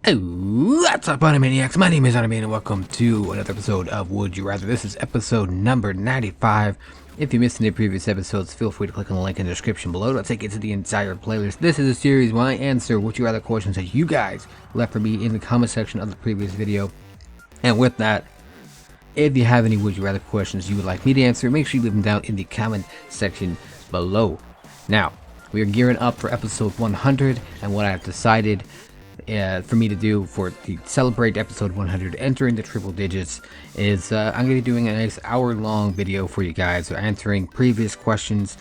What's up, Arnimaniacs? My name is Arnimane and welcome to another episode of Would You Rather. This is episode number 95. If you missed any previous episodes, feel free to click on the link in the description below. It'll take you to the entire playlist. This is a series where I answer Would You Rather questions that you guys left for me in the comment section of the previous video. And with that, if you have any Would You Rather questions you would like me to answer, make sure you leave them down in the comment section below. Now, we are gearing up for episode 100, and what I've decided for me to do to celebrate episode 100, entering the triple digits, is I'm going to be doing a nice hour-long video for you guys, answering previous questions,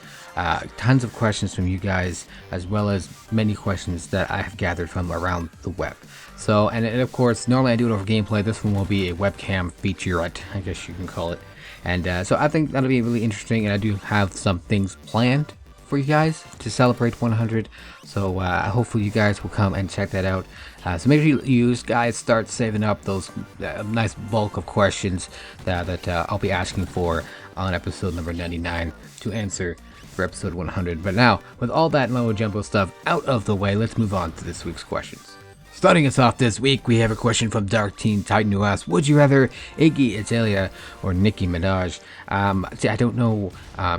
tons of questions from you guys, as well as many questions that I have gathered from around the web. So, and of course, normally I do it over gameplay. This one will be a webcam featurette, I guess you can call it. And so I think that'll be really interesting, and I do have some things planned for you guys to celebrate 100, so hopefully you guys will come and check that out. So make sure you guys start saving up those nice bulk of questions that I'll be asking for on episode number 99 to answer for episode 100. But now, with all that low jumbo stuff out of the way, let's move on to this week's questions. Starting us off this week, we have a question from Dark Teen Titan who asks, would you rather Iggy Azealea or Nikki Minaj? See, I don't know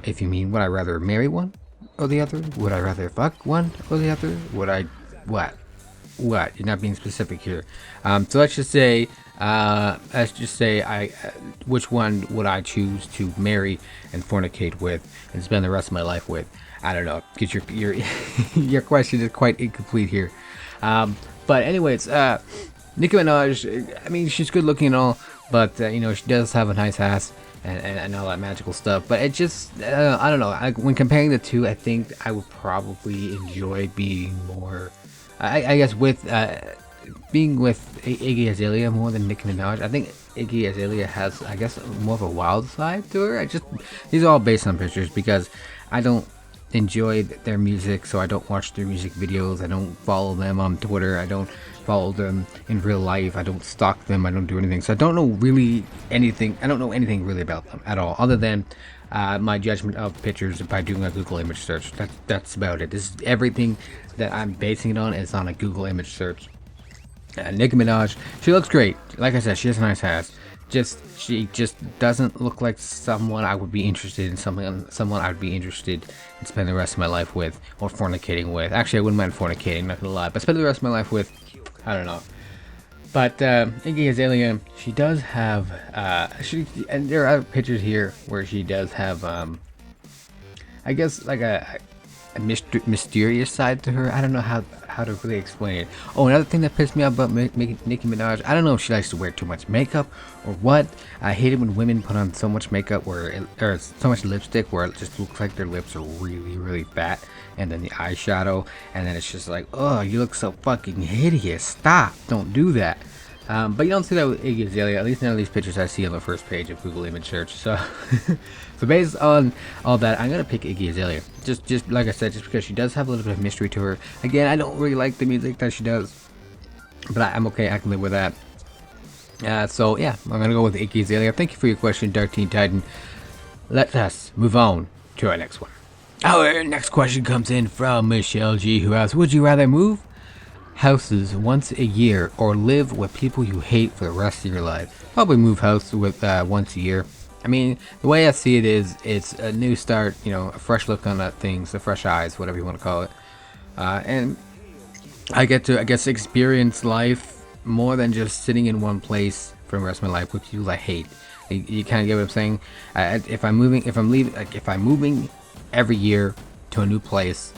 if you mean would I rather marry one or the other? Would I rather fuck one or the other? Would I what? You're not being specific here. So let's just say which one would I choose to marry and fornicate with and spend the rest of my life with? I don't know, because your your question is quite incomplete here. But anyways, Nicki Minaj, I mean, she's good looking and all, but you know, she does have a nice ass and all that magical stuff. But it just, I don't know. When comparing the two, I think I would probably enjoy being more, I guess, with being with Iggy Azealea more than Nicki Minaj. I think Iggy Azealea has, I guess, more of a wild side to her. These are all based on pictures because I don't enjoy their music, so I don't watch their music videos. I don't follow them on Twitter. I don't follow them in real life. I don't stalk them. I don't do anything. So I don't know really anything. I don't know anything really about them at all, other than my judgment of pictures by doing a Google image search. That's about it. This is everything that I'm basing it on is on a Google image search. Nicki Minaj, she looks great. Like I said, she has a nice ass. She just doesn't look like someone I would be interested in. Someone I would be interested in spending the rest of my life with, or fornicating with. Actually, I wouldn't mind fornicating, not gonna lie, but spending the rest of my life with, I don't know. But Iggy Azealea, she does have and there are other pictures here where she does have I guess like a mysterious side to her. I don't know how to really explain it. Oh, another thing that pissed me off about Nicki Minaj, I don't know if she likes to wear too much makeup or what. I hate it when women put on so much makeup or so much lipstick where it just looks like their lips are really, really fat, and then the eyeshadow, and then it's just like, oh, you look so fucking hideous. Stop, don't do that. But you don't see that with Iggy Azealea, at least none of these pictures I see on the first page of Google image search. So, so based on all that, I'm gonna pick Iggy Azealea. Just like I said, just because she does have a little bit of mystery to her. Again, I don't really like the music that she does, but I'm okay. I can live with that. So yeah, I'm gonna go with Iggy Azealea. Thank you for your question, Dark Teen Titan. Let us move on to our next one. Our next question comes in from Michelle G, who asks, would you rather move houses once a year or live with people you hate for the rest of your life? Probably move house with once a year. I mean, the way I see it is, it's a new start, you know, a fresh look on things, a fresh eyes, whatever you want to call it. And I get to, I guess, experience life more than just sitting in one place for the rest of my life with people I hate. You kind of get what I'm saying? If I'm moving every year to a new place,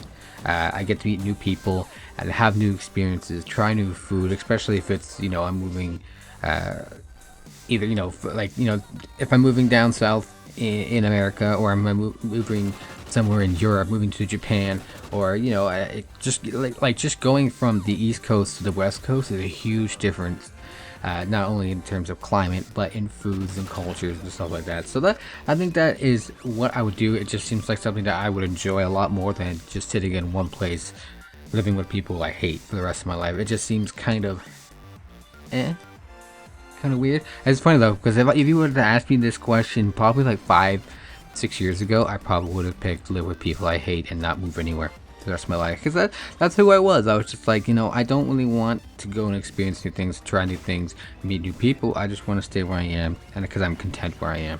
I get to meet new people and have new experiences, try new food, especially if it's, you know, I'm moving either, you know, like, you know, if I'm moving down south in America, or I'm moving somewhere in Europe, moving to Japan, or, you know, just going from the East Coast to the West Coast is a huge difference. Not only in terms of climate, but in foods and cultures and stuff like that. So I think that is what I would do. It just seems like something that I would enjoy a lot more than just sitting in one place, living with people I hate for the rest of my life. It just seems kind of weird. It's funny though, because if you were to ask me this question probably like 5-6 years ago, I probably would have picked live with people I hate and not move anywhere. the rest of my life, because that's who I was. I was just like, you know, I don't really want to go and experience new things, try new things, meet new people. I just want to stay where I am, and because I'm content where I am.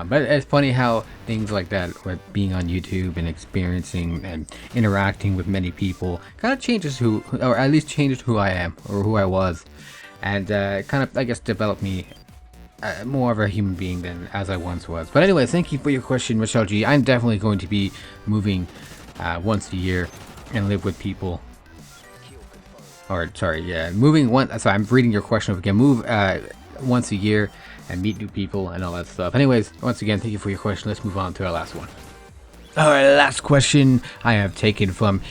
But it's funny how things like that, with being on YouTube and experiencing and interacting with many people, kind of changes who, or at least changes who I am or who I was, and kind of, I guess, developed me more of a human being than as I once was. But anyway, thank you for your question, Michelle G. I'm definitely going to be moving once a year and live with people. Or sorry, yeah, moving one. Sorry, I'm reading your question again. Move once a year and meet new people and all that stuff. Anyways, once again, thank you for your question. Let's move on to our last one. Alright, last question I have taken from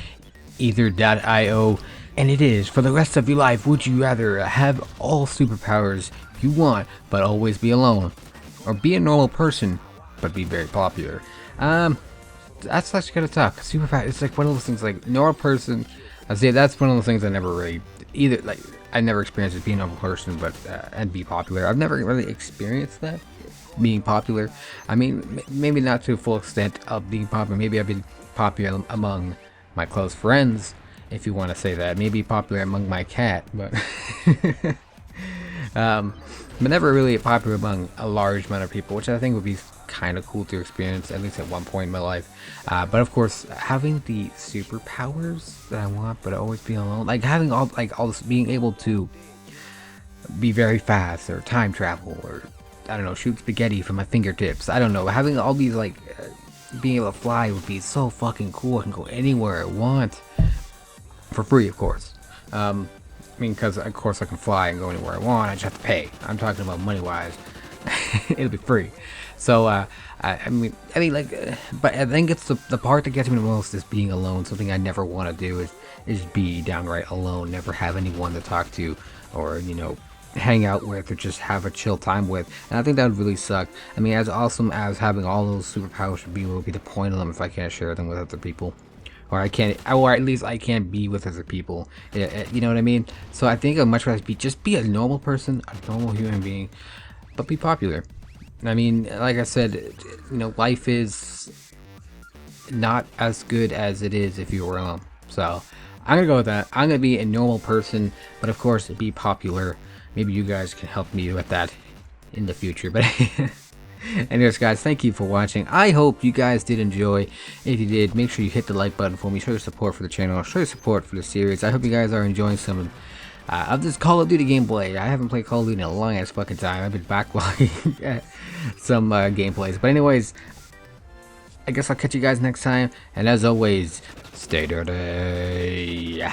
Ether.io, and it is, for the rest of your life, would you rather have all superpowers you want but always be alone, or be a normal person but be very popular? That's actually kind of tough. Superpower, it's like one of those things, like normal person. I say that's one of those things I never really either, like I never experienced it being a normal person, but and be popular. I've never really experienced that, being popular. I mean, maybe not to a full extent of being popular. Maybe I've been popular among my close friends, if you want to say that. Maybe popular among my cat, but but never really popular among a large amount of people, which I think would be kind of cool to experience, at least at one point in my life. But of course, having the superpowers that I want, but always be alone, like having all this, being able to be very fast, or time travel, or I don't know, shoot spaghetti from my fingertips. I don't know, having all these, like being able to fly would be so fucking cool. I can go anywhere I want for free, of course. I mean, because of course I can fly and go anywhere I want. I just have to pay. I'm talking about money wise. It'll be free. So I mean, like, but I think it's the part that gets me the most is being alone. Something I never want to do is be downright alone, never have anyone to talk to, or you know, hang out with, or just have a chill time with. And I think that would really suck. I mean, as awesome as having all those superpowers would be, what would be the point of them if I can't share them with other people? Or I can't, or at least I can't be with other people. You know what I mean? So I think I'd much rather be a normal person, a normal human being, but be popular. I mean, like I said, you know, life is not as good as it is if you were alone. So I'm gonna go with that. I'm gonna be a normal person, but of course be popular. Maybe you guys can help me with that in the future. But anyways, guys, thank you for watching. I hope you guys did enjoy. If you did, make sure you hit the like button for me. Show your support for the channel. Show your support for the series. I hope you guys are enjoying some of this Call of Duty gameplay. I haven't played Call of Duty in a long ass fucking time. I've been backlogging some gameplays. But anyways, I guess I'll catch you guys next time. And as always, stay dirty.